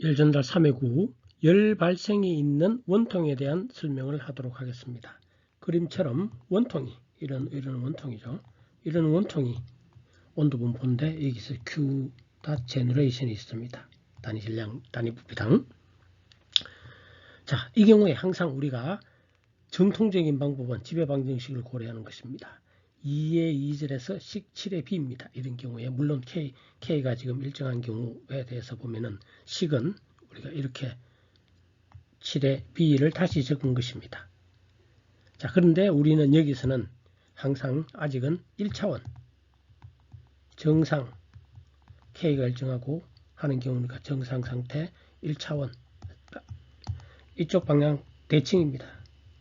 열 전달 3의 9, 열 발생이 있는 원통에 대한 설명을 하도록 하겠습니다. 그림처럼 원통이, 이런 원통이죠. 이런 원통이 온도 분포인데 여기서 Q generation이 있습니다. 단위 질량, 단위 부피당. 자, 이 경우에 항상 우리가 정통적인 방법은 지배 방정식을 고려하는 것입니다. 2의 2절에서 식 7의 b입니다. 이런 경우에 물론 K가 지금 일정한 경우에 대해서 보면은 식은 우리가 이렇게 7의 b를 다시 적은 것입니다. 자, 그런데 우리는 여기서는 항상 아직은 1차원 정상 K가 일정하고 하는 경우니까 정상 상태 1차원 이쪽 방향 대칭입니다.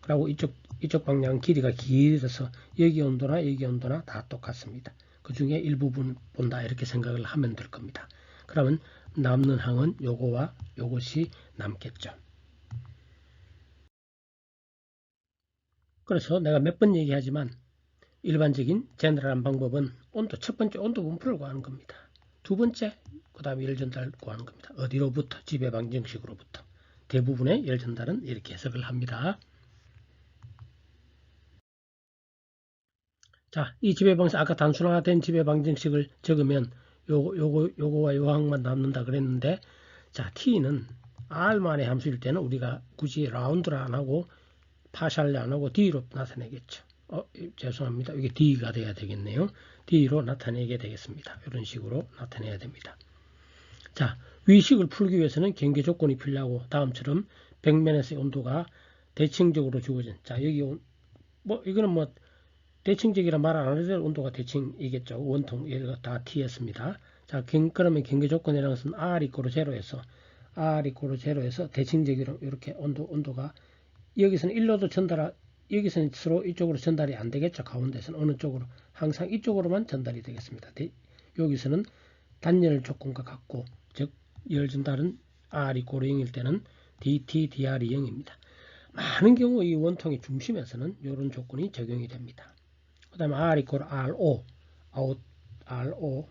그리고 이쪽 방향 길이가 길어서 여기 온도나 여기 온도나 다 똑같습니다. 그 중에 일부분 본다 이렇게 생각을 하면 될 겁니다. 그러면 남는 항은 요거와 요것이 남겠죠. 그래서 내가 몇 번 얘기하지만 일반적인 제너럴한 방법은 첫 번째 온도 분포를 구하는 겁니다. 두 번째 그 다음에 열 전달 구하는 겁니다. 어디로부터? 지배 방정식으로부터. 대부분의 열 전달은 이렇게 해석을 합니다. 자, 이 지배 방식 아까 단순화된 지배 방정식을 적으면 요거와 요 항만 남는다 그랬는데, 자, t는 r만의 함수일 때는 우리가 굳이 라운드를 안 하고 파샬을 안 하고 d로 나타내겠죠. 죄송합니다. 이게 d가 돼야 되겠네요. d로 나타내게 되겠습니다. 이런 식으로 나타내야 됩니다. 자, 위식을 풀기 위해서는 경계 조건이 필요하고 다음처럼 벽면에서의 온도가 대칭적으로 주어진, 자, 여기 이거는 대칭적이라 말 안 해도 온도가 대칭이겠죠. 원통 얘가 다 T였습니다. 자, 그러면 경계 조건이라는 것은 R 이꼬르 제로에서 대칭적으로 이렇게 온도가 여기서는 일로도 여기서는 서로 이쪽으로 전달이 안 되겠죠. 가운데서는 어느 쪽으로 항상 이쪽으로만 전달이 되겠습니다. 여기서는 단열 조건과 같고 즉 열 전달은 R 이꼬르 0일 때는 DT, DR이 0입니다. 많은 경우 이 원통의 중심에서는 이런 조건이 적용이 됩니다. 그 다음에 R 이퀄 RO, RO,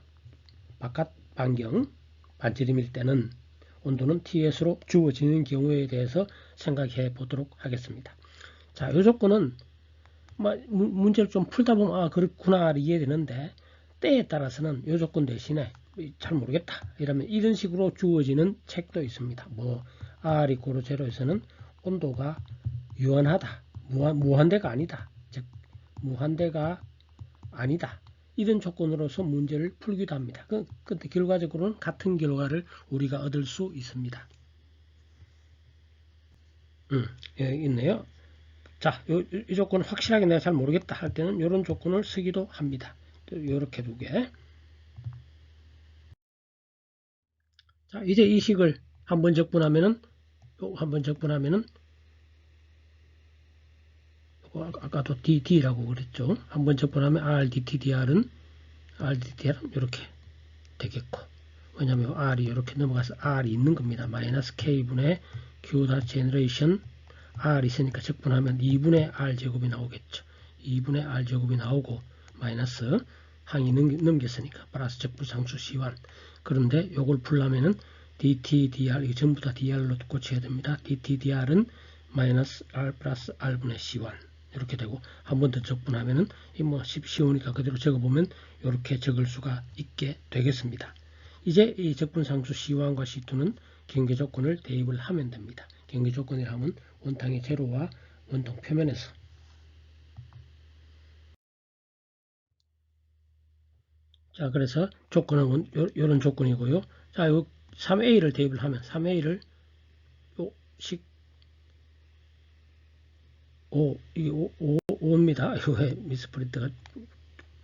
바깥 반경, 반지름일 때는 온도는 TS로 주어지는 경우에 대해서 생각해 보도록 하겠습니다. 자, 이 조건은 문제를 좀 풀다 보면 그렇구나 이해되는데 때에 따라서는 이 조건 대신에 잘 모르겠다 이러면 이런 식으로 주어지는 책도 있습니다. R 이퀄 제로에서는 온도가 유한하다, 무한대가 아니다. 무한대가 아니다. 이런 조건으로서 문제를 풀기도 합니다. 근데 결과적으로는 같은 결과를 우리가 얻을 수 있습니다. 있네요. 자, 이 조건 확실하게 내가 잘 모르겠다 할 때는 이런 조건을 쓰기도 합니다. 이렇게 두 개. 자, 이제 이 식을 한번 적분하면은 아까도 DD라고 그랬죠. 한번 적분하면 RDTDR은 이렇게 되겠고, 왜냐하면 R이 이렇게 넘어가서 R이 있는 겁니다. 마이너스 K분의 Q 제너레이션 R 있으니까 적분하면 2분의 R 제곱이 나오겠죠. 2분의 R 제곱이 나오고 마이너스 항이 넘겼으니까 플러스 적분상수 C1. 그런데 이걸 풀려면은 DT, DR 이게 전부 다 DR로 고쳐야 됩니다. DT, DR은 마이너스 R 플러스 R분의 C1 이렇게 되고 한 번 더 적분하면은 쉬우니까 그대로 적어보면 이렇게 적을 수가 있게 되겠습니다. 이제 이 적분상수 C1과 C2는 경계 조건을 대입을 하면 됩니다. 경계 조건이라 하면 원통의 제로와 원통 표면에서 자, 그래서 조건은 이런 조건이고요. 자, 요 3A를 대입을 하면 3A를 식 5, 이게 5입니다. 이거에 미스프린트가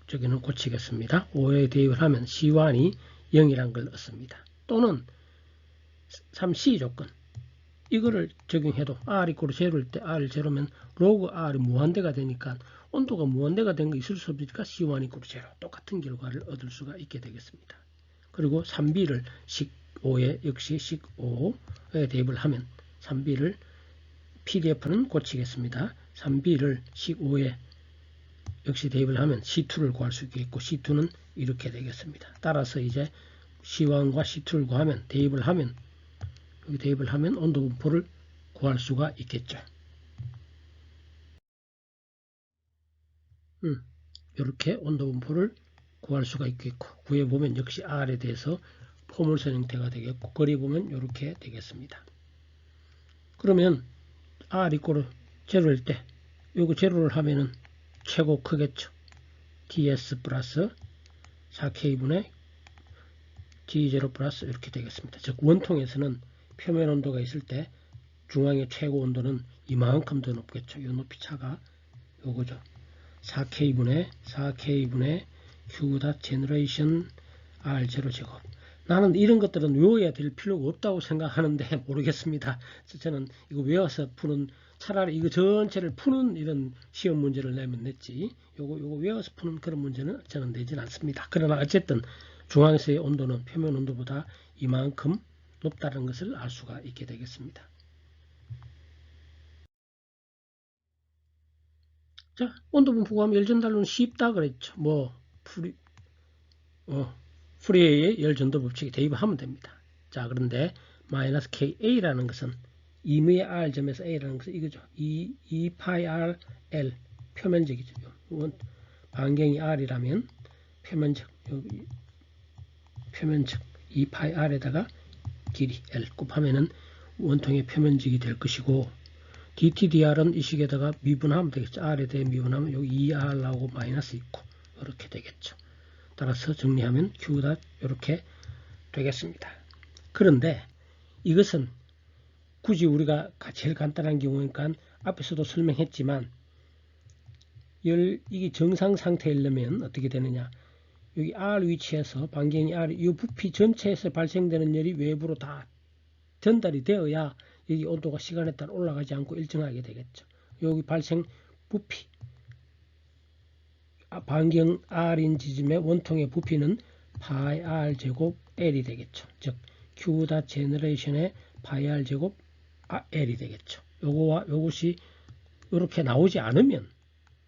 저기는 고치겠습니다. 5에 대입을 하면 C1이 0이란 걸 얻습니다. 또는 3C 조건 이거를 적용해도 R 이꼬르 제로일 때 R 제로면 로그 R이 무한대가 되니까 온도가 무한대가 된 거 있을 수 없으니까 C1 이꼬르 제로 똑같은 결과를 얻을 수가 있게 되겠습니다. 그리고 3B를 식 5에 역시 식 5에 대입을 하면 3B를 PDF는 고치겠습니다. 3B를 식 5에 역시 대입을 하면 C2를 구할 수 있겠고 C2는 이렇게 되겠습니다. 따라서 이제 C1과 C2를 구하면 대입을 하면 여기 대입을 하면 온도 분포를 구할 수가 있겠죠. 이렇게 온도 분포를 구할 수가 있겠고, 구해보면 역시 R에 대해서 포물선 형태가 되겠고, 그려보면 이렇게 되겠습니다. 그러면 R 이꼬르 제로일 때 요거 제로를 하면은 최고 크겠죠. ds 플러스 4k분의 g0 플러스 이렇게 되겠습니다. 즉 원통에서는 표면 온도가 있을 때 중앙의 최고 온도는 이만큼 더 높겠죠. 이 높이 차가 요거죠. 4k분의 Q 제너레이션 R0 제곱. 나는 이런 것들은 외워야 될 필요가 없다고 생각하는데 모르겠습니다. 저는 이거 외워서 푸는, 차라리 이거 전체를 푸는 이런 시험 문제를 내면 냈지, 요거 외워서 푸는 그런 문제는 저는 내진 않습니다. 그러나 어쨌든 중앙에서의 온도는 표면 온도보다 이만큼 높다는 것을 알 수가 있게 되겠습니다. 자, 온도 분포 구하면 열 전달로는 쉽다 그랬죠. 프리웨이의 열 전도 법칙에 대입하면 됩니다. 자, 그런데 마이너스 KA라는 것은 2무의 R점에서 A라는 것은 이거죠. 2파이 RL 표면적이죠. 반경이 R이라면 표면적 2파이 R에다가 길이 L 곱하면은 원통의 표면적이 될 것이고, DTDR은 이 식에다가 미분하면 되겠죠. R에 대해 미분하면 여기 2R 나오고 마이너스 있고 이렇게 되겠죠. 따라서 정리하면 Q 닷 이렇게 되겠습니다. 그런데 이것은 굳이 우리가 제일 간단한 경우니까 앞에서도 설명했지만 이게 정상 상태이려면 어떻게 되느냐, 여기 R 위치에서 반경이 R, 이 부피 전체에서 발생되는 열이 외부로 다 전달이 되어야 여기 온도가 시간에 따라 올라가지 않고 일정하게 되겠죠. 여기 발생 부피 반경 R인 지점의 원통의 부피는 파이 R 제곱 L이 되겠죠. 즉 Q 닷 제너레이션의 파이 R 제곱 L이 되겠죠. 요거와 요것이 이렇게 나오지 않으면,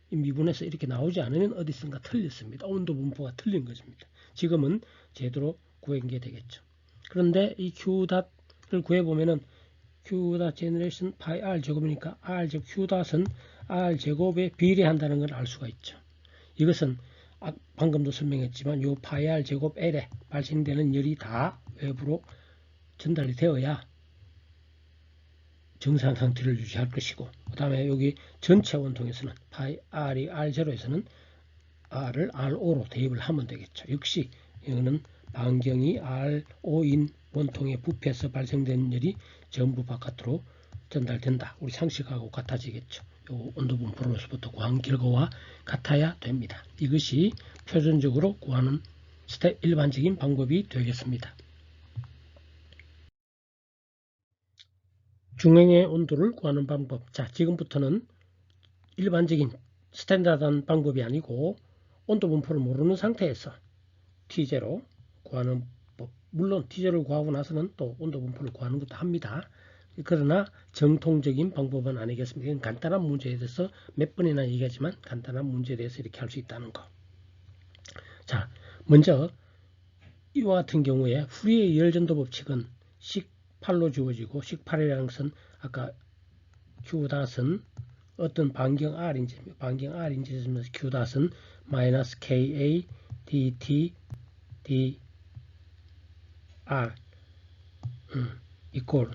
미분에서 이렇게 나오지 않으면 어디선가 틀렸습니다. 온도 분포가 틀린 것입니다. 지금은 제대로 구한 게 되겠죠. 그런데 이 Q 닷을 구해보면은 Q 닷 제너레이션 파이 R 제곱이니까 R 제곱 Q 닷은 R 제곱에 비례한다는 걸 알 수가 있죠. 이것은 방금도 설명했지만 요 파이 R 제곱 L에 발생되는 열이 다 외부로 전달이 되어야 정상 상태를 유지할 것이고, 그 다음에 여기 전체 원통에서는 파이 R이 R0에서는 R을 RO로 대입을 하면 되겠죠. 역시 이거는 반경이 RO인 원통의 부피에서 발생된 열이 전부 바깥으로 전달된다. 우리 상식하고 같아지겠죠. 요 온도 분포로서부터 구한 결과와 같아야 됩니다. 이것이 표준적으로 구하는 일반적인 방법이 되겠습니다. 중앙의 온도를 구하는 방법. 자, 지금부터는 일반적인 스탠다드한 방법이 아니고 온도 분포를 모르는 상태에서 T0 구하는 법. 물론 T0를 구하고 나서는 또 온도 분포를 구하는 것도 합니다. 그러나 정통적인 방법은 아니겠습니다. 이건 간단한 문제에 대해서 몇 번이나 얘기하지만 간단한 문제에 대해서 이렇게 할 수 있다는 거. 자, 먼저 이와 같은 경우에 후리의 열전도 법칙은 식8로 주어지고, 식8이라는 것은 아까 Q-닷은 어떤 반경 R인지에서 Q-닷은 마이너스 KA DT DR 이꼴.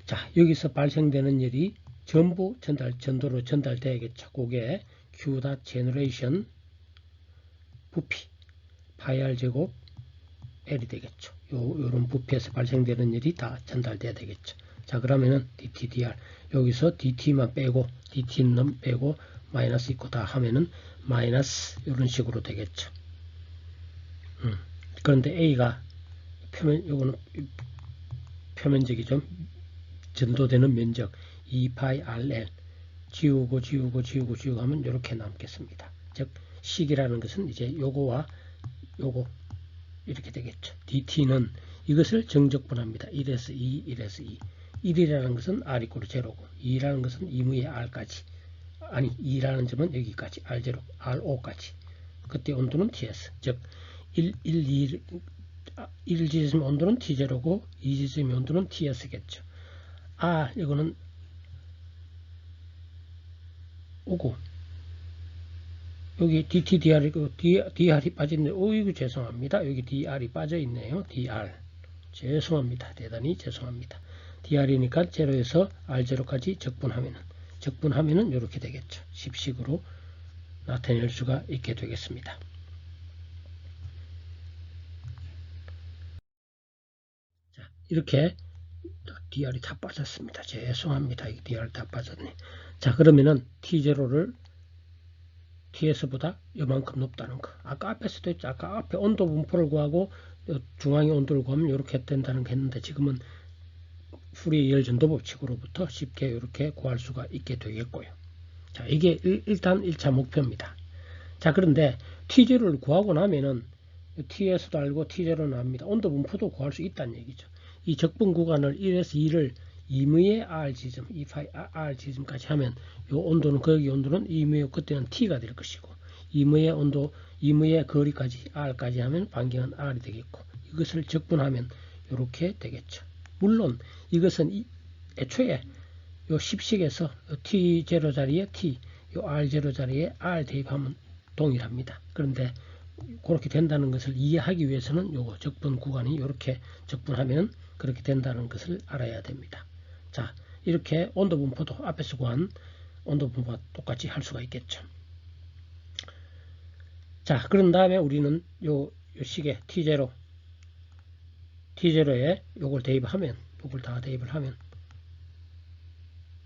자, 여기서 발생되는 열이 전부 전도로 전달되겠죠. 그게 Q-닷 제너레이션 부피 파이 R 제곱 L이 되겠죠. 요런 부피에서 발생되는 열이 다 전달돼야 되겠죠. 자, 그러면은 DTDR 여기서 DT만 빼고 DT는 빼고 마이너스 있고 다 하면은 마이너스 이런 식으로 되겠죠. 그런데 A가 요거는 표면적이죠. 전도되는 면적 2파이 RL 지우고 하면 이렇게 남겠습니다. 즉 식이라는 것은 이제 요거와 요거 이렇게 되겠죠. DT는 이것을 정적분합니다. 1에서 2, 1에서 2. 1이라는 것은 R 이꼬르 제로고 2라는 것은 2무의 R까지, 아니 2라는 점은 여기까지 R0, RO까지. 그때 온도는 TS, 즉 1, 2 1지점의 온도는 T0고 2지점의 온도는 TS겠죠. 이거는 오고 여기 DT, DR이, DR이 빠져있네요. 이거 죄송합니다. 여기 DR이 빠져있네요. DR. 죄송합니다. 대단히 죄송합니다. DR이니까 0에서 R0까지 적분하면은 이렇게 되겠죠. 십식으로 나타낼 수가 있게 되겠습니다. 자, 이렇게 DR이 다 빠졌습니다. 죄송합니다. 이 DR 다 빠졌네. 자, 그러면은 T0를 TS보다 이만큼 높다는 거. 아까 앞에서도 했죠. 아까 앞에 온도 분포를 구하고 중앙의 온도를 구하면 이렇게 된다는 거 했는데 지금은 푸리의 열전도 법칙으로부터 쉽게 이렇게 구할 수가 있게 되겠고요. 자, 이게 일단 1차 목표입니다. 자, 그런데 T0를 구하고 나면은 TS도 알고 T0는 압니다. 온도 분포도 구할 수 있다는 얘기죠. 이 적분 구간을 1에서 2를 임의의 R지점, R지점까지 하면 요 온도는, 거기 온도는 임의의 그때는 T가 될 것이고, 임의의 온도, 임의의 거리까지 R까지 하면 반경은 R이 되겠고, 이것을 적분하면 이렇게 되겠죠. 물론 이것은 애초에 요 십식에서 T0 자리에 T, 요 R0 자리에 R 대입하면 동일합니다. 그런데 그렇게 된다는 것을 이해하기 위해서는 요거 적분 구간이 이렇게 적분하면 그렇게 된다는 것을 알아야 됩니다. 자, 이렇게 온도 분포도 앞에서 구한 온도 분포와 똑같이 할 수가 있겠죠. 자, 그런 다음에 우리는 요 식에 T0에 요걸 대입하면, 요걸 다 대입을 하면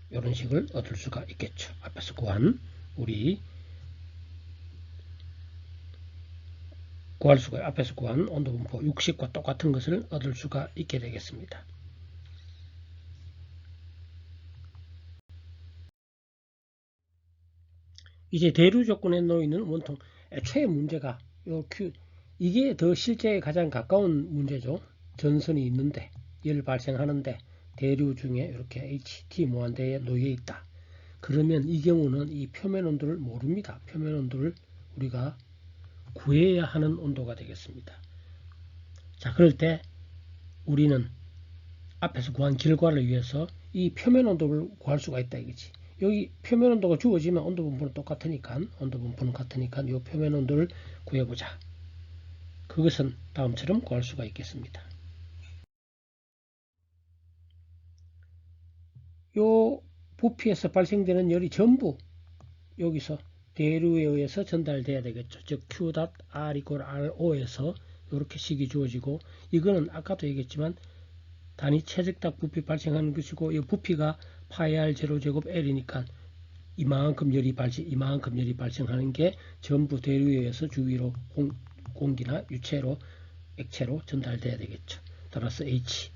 이런 식을 얻을 수가 있겠죠. 앞에서 구한 앞에서 구한 온도 분포 60과 똑같은 것을 얻을 수가 있게 되겠습니다. 이제 대류 조건에 놓이는 원통. 애초에 문제가 이게 더 실제에 가장 가까운 문제죠. 전선이 있는데 열 발생하는데 대류 중에 이렇게 HT 무한대에 놓여 있다. 그러면 이 경우는 이 표면 온도를 모릅니다. 표면 온도를 우리가 구해야 하는 온도가 되겠습니다. 자, 그럴 때 우리는 앞에서 구한 결과를 위해서 이 표면 온도를 구할 수가 있다 이거지. 여기 표면 온도가 주어지면 온도 분포는 똑같으니까, 이 표면 온도를 구해보자. 그것은 다음처럼 구할 수가 있겠습니다. 요 부피에서 발생되는 열이 전부 여기서 대류에 의해서 전달돼야 되겠죠. 즉 Q.R = RO에서 이렇게 식이 주어지고, 이거는 아까도 얘기했지만 단위 최적닥 부피 발생하는 것이고, 이 부피가 파이 R 제곱 L이니까 이만큼 열이 발생하는 게 전부 대류에 의해서 주위로 공기나 유체로, 액체로 전달돼야 되겠죠. 따라서 H,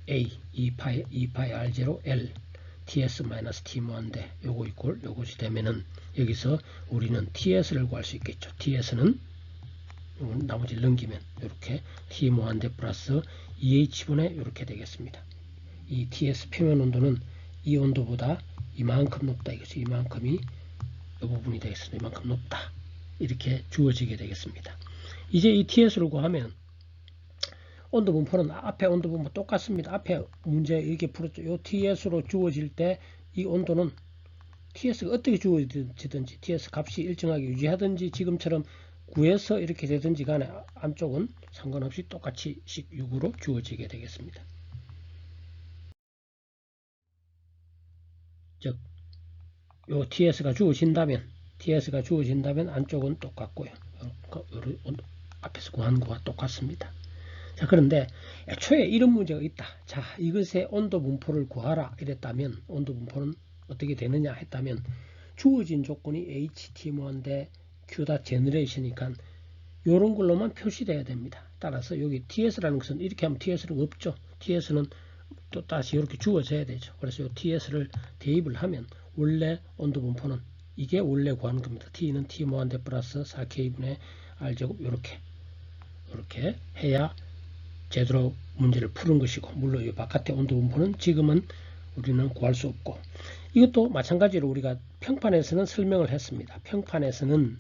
A, 2파이 R0 L TS-T 무한대 요거 이꼴 요것이 되면은 여기서 우리는 TS를 구할 수 있겠죠. TS는 나머지를 넘기면 이렇게 T 무한대 플러스 EH분의 이렇게 되겠습니다. 이 TS 표면 온도는 이 온도보다 이만큼 높다 이것이, 이만큼이 이 부분이 되겠습니다. 이만큼 높다 이렇게 주어지게 되겠습니다. 이제 이 TS를 구하면 온도 분포는 앞에 온도 분포 똑같습니다. 앞에 문제 이렇게 풀었죠. 이 TS로 주어질 때 이 온도는 TS가 어떻게 주어지든지 TS 값이 일정하게 유지하든지 지금처럼 구해서 이렇게 되든지 간에 안쪽은 상관없이 똑같이 식 6으로 주어지게 되겠습니다. 즉, 요 TS가 주어진다면 안쪽은 똑같고요. 앞에서 구한 거와 똑같습니다. 자, 그런데 애초에 이런 문제가 있다. 자, 이것의 온도 분포를 구하라 이랬다면 온도 분포는 어떻게 되느냐 했다면 주어진 조건이 HT 무한대 Q.G 제너레이션이니까 이런 걸로만 표시돼야 됩니다. 따라서 여기 TS라는 것은 이렇게 하면 TS는 없죠. TS는 또 다시 이렇게 주어져야 되죠. 그래서 이 TS를 대입을 하면 원래 온도 분포는 이게 원래 구하는 겁니다. T는 T 무한대 플러스 4K분의 R제곱 이렇게 해야 제대로 문제를 푸는 것이고, 물론 이 바깥의 온도 분포는 지금은 우리는 구할 수 없고, 이것도 마찬가지로 우리가 평판에서는 설명을 했습니다. 평판에서는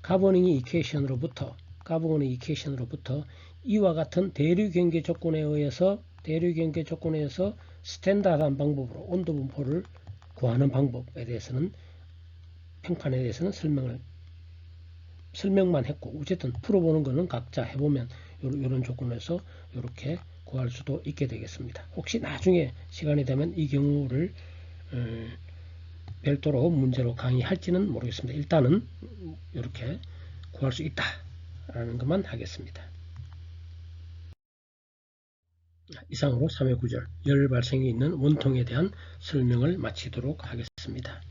가버닝 이퀘이션으로부터 이와 같은 대류 경계 조건에 의해서 스탠다드한 방법으로 온도 분포를 구하는 방법에 대해서는 평판에 대해서는 설명만 했고, 어쨌든 풀어보는 거는 각자 해보면 이런 조건에서 이렇게 구할 수도 있게 되겠습니다. 혹시 나중에 시간이 되면 이 경우를 별도로 문제로 강의할지는 모르겠습니다. 일단은 이렇게 구할 수 있다라는 것만 하겠습니다. 이상으로 3회 구절 열 발생이 있는 원통에 대한 설명을 마치도록 하겠습니다.